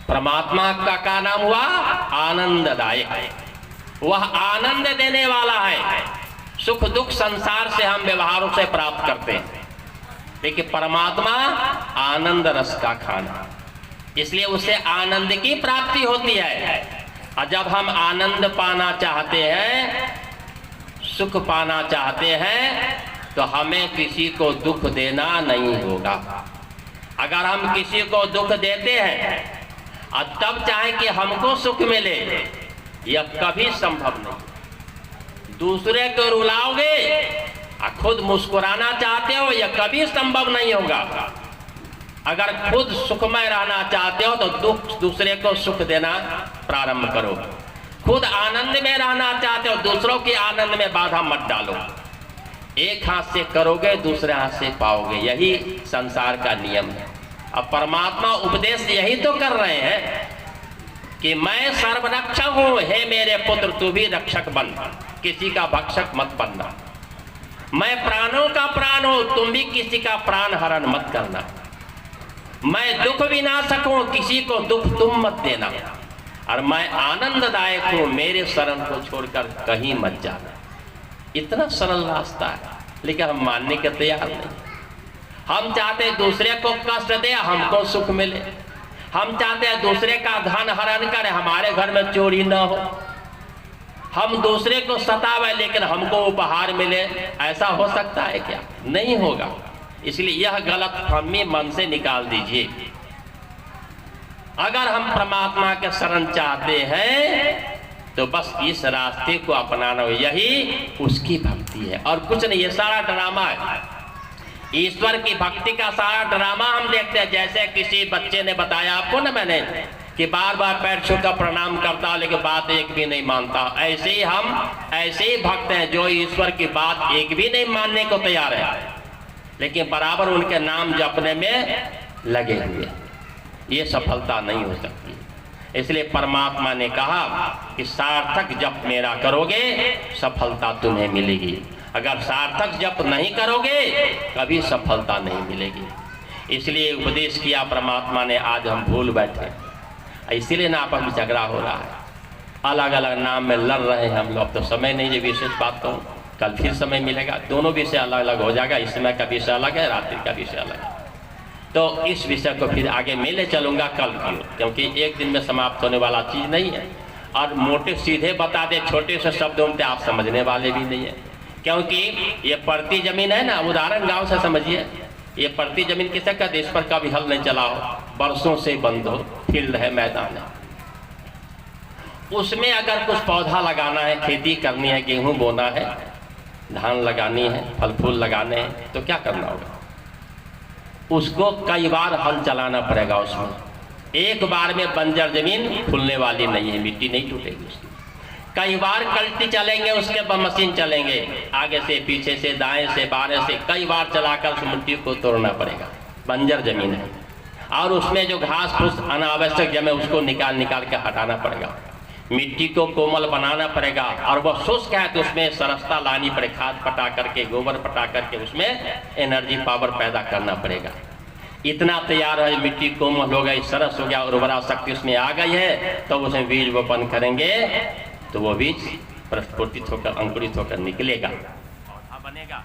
परमात्मा का क्या नाम हुआ? आनंददायक। वह आनंद देने वाला है। सुख दुख संसार से हम व्यवहारों से प्राप्त करते हैं, लेकिन परमात्मा आनंद रस का खाना, इसलिए उसे आनंद की प्राप्ति होती है। और जब हम आनंद पाना चाहते हैं, सुख पाना चाहते हैं, तो हमें किसी को दुख देना नहीं होगा। अगर हम किसी को दुख देते हैं और तब चाहे कि हमको सुख मिले, यह कभी संभव नहीं। दूसरे को रुलाओगे और खुद मुस्कुराना चाहते हो, यह कभी संभव नहीं होगा। अगर खुद सुखमय रहना चाहते हो तो दूसरे को सुख देना प्रारंभ करो। खुद आनंद में रहना चाहते हो, दूसरों के आनंद में बाधा मत डालो। एक हाथ से करोगे, दूसरे हाथ से पाओगे, यही संसार का नियम है। अब परमात्मा उपदेश यही तो कर रहे हैं कि मैं सर्वरक्षक हूं, हे मेरे पुत्र तू भी रक्षक बन, किसी का भक्षक मत बनना। मैं प्राणों का प्राण हूं, तुम भी किसी का प्राण हरण मत करना। मैं दुख विनाशक हूं, किसी को दुख तुम मत देना। और मैं आनंददायक हूं, मेरे शरण को छोड़कर कहीं मत जाना। इतना सरल रास्ता है, लेकिन हम मानने के तैयार नहीं। हम चाहते हैं दूसरे को कष्ट दे, हमको सुख मिले। हम चाहते हैं दूसरे का धन हरण करे, हमारे घर में चोरी ना हो। हम दूसरे को सतावे, लेकिन हमको उपहार मिले। ऐसा हो सकता है क्या? नहीं होगा। इसलिए यह गलतफहमी मन से निकाल दीजिए। अगर हम परमात्मा के शरण चाहते हैं तो बस इस रास्ते को अपनाना, यही उसकी भक्ति है और कुछ नहीं। ये सारा ड्रामा है, ईश्वर की भक्ति का सारा ड्रामा हम देखते हैं। जैसे किसी बच्चे ने बताया आपको ना, मैंने कि बार बार पैर छूकर प्रणाम करता, लेकिन बात एक भी नहीं मानता। ऐसे ही हम ऐसे ही भक्त हैं जो ईश्वर की बात एक भी नहीं मानने को तैयार है, लेकिन बराबर उनके नाम जपने में लगे हुए। ये सफलता नहीं हो सकती। इसलिए परमात्मा ने कहा कि सार्थक जप मेरा करोगे, सफलता तुम्हें मिलेगी। अगर सार्थक जप नहीं करोगे, कभी सफलता नहीं मिलेगी। इसलिए उपदेश किया परमात्मा ने, आज हम भूल बैठे। इसीलिए ना आपस में झगड़ा हो रहा है, अलग अलग नाम में लड़ रहे हैं हम लोग। तो समय नहीं, ये विशेष बात कहूँ, कल फिर समय मिलेगा, दोनों विषय अलग अलग हो जाएगा। इस समय का विषय अलग है, रात्रि का विषय अलग है। तो इस विषय को फिर आगे मैं ले चलूँगा कल की, क्योंकि एक दिन में समाप्त होने वाला चीज़ नहीं है। और मोटे सीधे बता दे, छोटे से शब्दों में आप समझने वाले भी नहीं है, क्योंकि ये पड़ती जमीन है ना। उदाहरण गांव से समझिए, ये पड़ती जमीन किसे कहते? इस पर कभी हल नहीं चला हो, बरसों से बंद हो, फील्ड है, मैदान है। उसमें अगर कुछ पौधा लगाना है, खेती करनी है, गेहूं बोना है, धान लगानी है, फल फूल लगाने हैं, तो क्या करना होगा? उसको कई बार हल चलाना पड़ेगा। उसमें एक बार में बंजर जमीन फूलने वाली नहीं है, मिट्टी नहीं टूटेगी उसकी। कई बार कल्टी चलेंगे, उसके बाद मशीन चलेंगे, आगे से पीछे से दाएं से बाएं से कई बार चलाकर उस मिट्टी को तोड़ना पड़ेगा। बंजर जमीन है और उसमें जो घास फूस अनावश्यक जमे उसको निकाल निकाल के हटाना पड़ेगा। मिट्टी को कोमल बनाना पड़ेगा, और वह शुष्क है तो उसमें सरसता लानी पड़े, खाद पटा करके, गोबर पटा करके उसमें एनर्जी पावर पैदा करना पड़ेगा। इतना तैयार है, मिट्टी कोमल हो गई, सरस हो गया, उर्वरा शक्ति उसमें आ गई है, तो उसमें बीज रोपण करेंगे, तो वो बीज प्रस्फुटित होकर अंकुरित होकर निकलेगा, पौधा बनेगा।